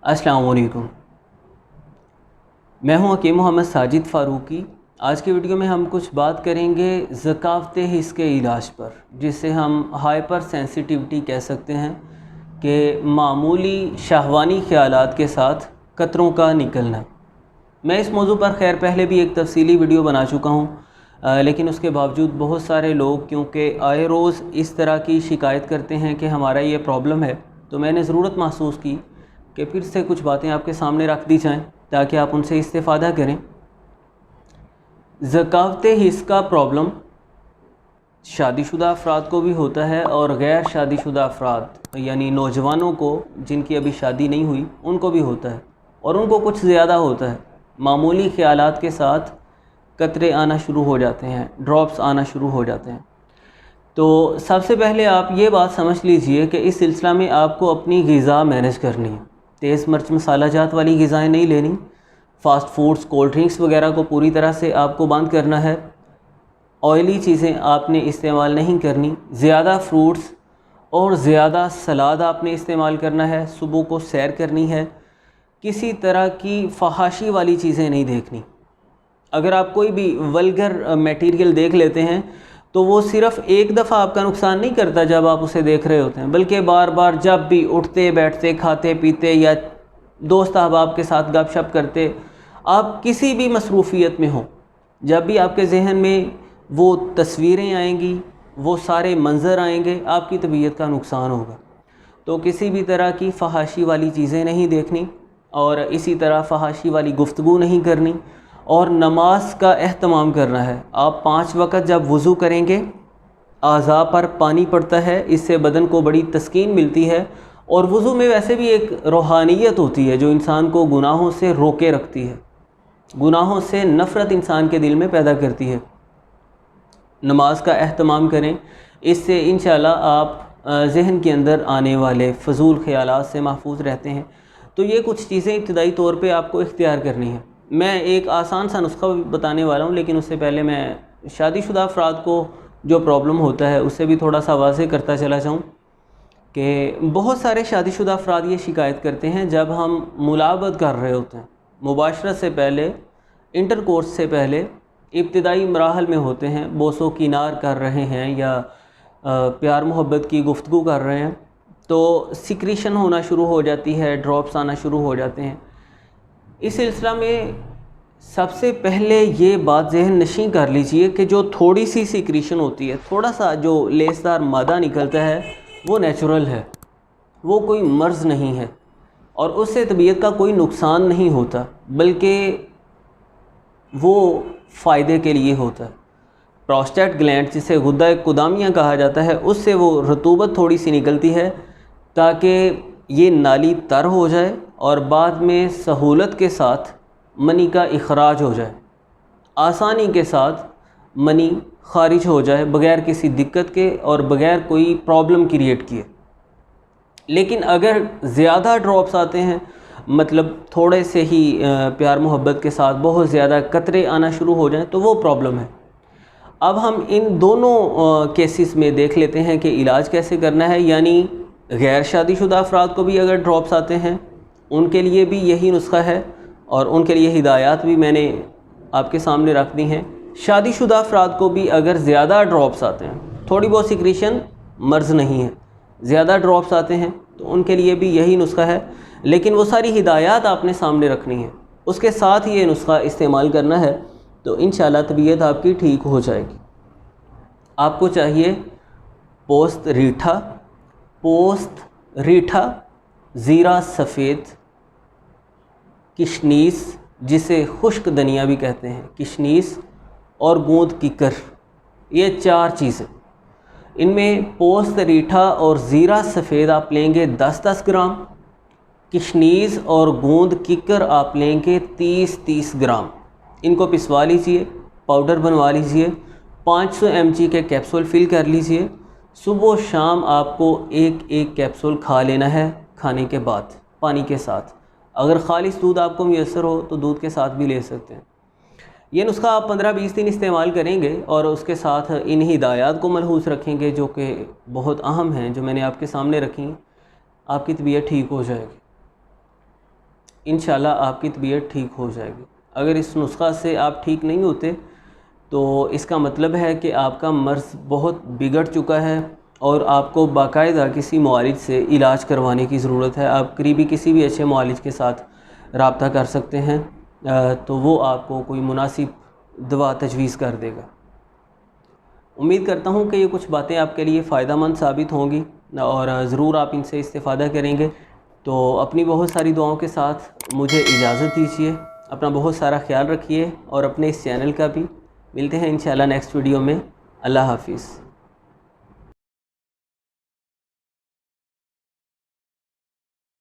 अस्सलाम वालेकुम। मैं हूं हकीम मोहम्मद साजिद फ़ारूकी। आज की वीडियो में हम कुछ बात करेंगे ज़कावत हिस्स के इलाज पर, जिसे हम हाइपर सेंसिटिविटी कह सकते हैं कि मामूली शहवानी ख़यालात के साथ कतरों का निकलना। मैं इस मौजू पर खैर पहले भी एक तफसीली वीडियो बना चुका हूं, लेकिन उसके बावजूद बहुत सारे लोग क्योंकि आए रोज़ इस तरह की शिकायत करते हैं कि हमारा ये प्रॉब्लम है, तो मैंने ज़रूरत महसूस की कि फिर से कुछ बातें आपके सामने रख दी जाएं ताकि आप उनसे इस्तेफ़ादा करें। ज़कावत हिस्स का प्रॉब्लम शादीशुदा अफराद को भी होता है और गैर शादीशुदा अफराद यानी नौजवानों को जिनकी अभी शादी नहीं हुई उनको भी होता है, और उनको कुछ ज़्यादा होता है। मामूली ख़यालात के साथ कतरे आना शुरू हो जाते हैं, ड्रॉप्स आना शुरू हो जाते हैं। तो सबसे पहले आप ये बात समझ लीजिए कि इस सिलसिला में आपको अपनी ग़िज़ा मैनेज करनी है। तेज़ मिर्च मसाला जात वाली ग़िज़ाएँ नहीं लेनी, फ़ास्ट फूड्स कोल्ड ड्रिंक्स वगैरह को पूरी तरह से आपको बंद करना है। ऑयली चीज़ें आपने इस्तेमाल नहीं करनी, ज़्यादा फ्रूट्स और ज़्यादा सलाद आपने इस्तेमाल करना है। सुबह को सैर करनी है, किसी तरह की फहाशी वाली चीज़ें नहीं देखनी। अगर आप कोई भी वल्गर मटेरियल देख लेते हैं तो वो सिर्फ़ एक दफ़ा आपका नुकसान नहीं करता जब आप उसे देख रहे होते हैं, बल्कि बार बार जब भी उठते बैठते खाते पीते या दोस्त अहबाब के साथ गपशप करते, आप किसी भी मसरूफ़ियत में हो, जब भी आपके जहन में वो तस्वीरें आएंगी, वो सारे मंज़र आएंगे, आपकी तबीयत का नुकसान होगा। तो किसी भी तरह की फहाशी वाली चीज़ें नहीं देखनी, और इसी तरह फहाशी वाली गुफ्तगू नहीं करनी, और नमाज का एहतमाम करना है। आप 5 वक़्त जब वज़ू करेंगे, आज़ा पर पानी पड़ता है, इससे बदन को बड़ी तस्कीन मिलती है। और वज़ू में वैसे भी एक रूहानियत होती है जो इंसान को गुनाहों से रोके रखती है, गुनाहों से नफ़रत इंसान के दिल में पैदा करती है। नमाज का एहतमाम करें, इससे इंशाअल्लाह आप ज़हन के अंदर आने वाले फ़जूल ख़यालात से महफूज रहते हैं। तो ये कुछ चीज़ें इब्तिदाई तौर पे आपको इख्तियार करनी है। मैं एक आसान सा नुस्खा बताने वाला हूँ, लेकिन उससे पहले मैं शादीशुदा अफराद को जो प्रॉब्लम होता है उससे भी थोड़ा सा वाज़ेह करता चला जाऊँ कि बहुत सारे शादीशुदा अफराद ये शिकायत करते हैं जब हम मुलाबत कर रहे होते हैं, मुबाशरत से पहले, इंटरकोर्स से पहले, इब्तिदाई मराहल में होते हैं, बोसो किनार कर रहे हैं या प्यार मोहब्बत की गुफ्तगू कर रहे हैं, तो सिक्रीशन होना शुरू हो जाती है, ड्रॉप्स आना शुरू हो जाते हैं। इस सिलसिला में सबसे पहले ये बात ज़हन नशीं कर लीजिए कि जो थोड़ी सी सिक्रीशन होती है, थोड़ा सा जो लेसदार मादा निकलता है, वो नेचुरल है, वो कोई मर्ज़ नहीं है, और उससे तबीयत का कोई नुकसान नहीं होता, बल्कि वो फ़ायदे के लिए होता है। प्रोस्टेट ग्लैंड, जिसे गुद्दा कुदामिया कहा जाता है, उससे वो रतूबत थोड़ी सी निकलती है ताकि ये नाली तर हो जाए और बाद में सहूलत के साथ मनी का इखराज हो जाए, आसानी के साथ मनी खारिज हो जाए बग़ैर किसी दिक्कत के और बग़ैर कोई प्रॉब्लम क्रिएट किए। लेकिन अगर ज़्यादा ड्रॉप्स आते हैं, मतलब थोड़े से ही प्यार मोहब्बत के साथ बहुत ज़्यादा कतरे आना शुरू हो जाएं, तो वो प्रॉब्लम है। अब हम इन दोनों केसेस में देख लेते हैं कि इलाज कैसे करना है। यानी गैर शादीशुदा अफराद को भी अगर ड्रॉप्स आते हैं, उनके लिए भी यही नुस्खा है, और उनके लिए हिदायत भी मैंने आपके सामने रख दी हैं। शादीशुदा अफराद को भी अगर ज़्यादा ड्रॉप्स आते हैं, थोड़ी बहुत सिक्रीशन मर्ज़ नहीं है, ज़्यादा ड्रॉप्स आते हैं, तो उनके लिए भी यही नुस्खा है, लेकिन वो सारी हिदायत आपने सामने रखनी है, उसके साथ ही ये नुस्खा इस्तेमाल करना है, तो इंशाअल्लाह तबीयत आपकी ठीक हो जाएगी। आपको चाहिए पोस्त रीठा, ज़ीरा सफ़ेद, किशनीस, जिसे खुश्क धनिया भी कहते हैं, किशनीस, और गूंद किकर, ये 4 चीज़ें। इनमें पोस्त रीठा और ज़ीरा सफ़ेद आप लेंगे 10-10 ग्राम, किशनीस और गूंद किकर आप लेंगे 30-30 ग्राम। इनको पिसवा लीजिए, पाउडर बनवा लीजिए, 500 mg के कैप्सूल फिल कर लीजिए। सुबह शाम आपको एक कैप्सूल खा लेना है, खाने के बाद पानी के साथ। अगर खालिस दूध आपको मुयस्सर हो तो दूध के साथ भी ले सकते हैं। ये नुस्खा आप 15-20 दिन इस्तेमाल करेंगे और उसके साथ इन हिदायत को मलहूज़ रखेंगे जो कि बहुत अहम हैं, जो मैंने आपके सामने रखी, आपकी तबीयत ठीक हो जाएगी। انشاءاللہ آپ کی طبیعت ٹھیک ہو جائے گی۔ اگر اس نسخہ سے آپ ٹھیک نہیں ہوتے تو اس کا مطلب ہے کہ آپ کا مرض بہت بگڑ چکا ہے اور آپ کو باقاعدہ کسی معالج سے علاج کروانے کی ضرورت ہے۔ آپ قریبی کسی بھی اچھے معالج کے ساتھ رابطہ کر سکتے ہیں تو وہ آپ کو کوئی مناسب دوا تجویز کر دے گا۔ امید کرتا ہوں کہ یہ کچھ باتیں آپ کے لیے فائدہ مند ثابت ہوں گی اور ضرور آپ ان سے استفادہ کریں گے۔ تو اپنی بہت ساری دعاؤں کے ساتھ مجھے اجازت دیجیے، اپنا بہت سارا خیال رکھیے اور اپنے اس چینل کا بھی۔ ملتے ہیں انشاءاللہ نیکسٹ ویڈیو میں۔ اللہ حافظ۔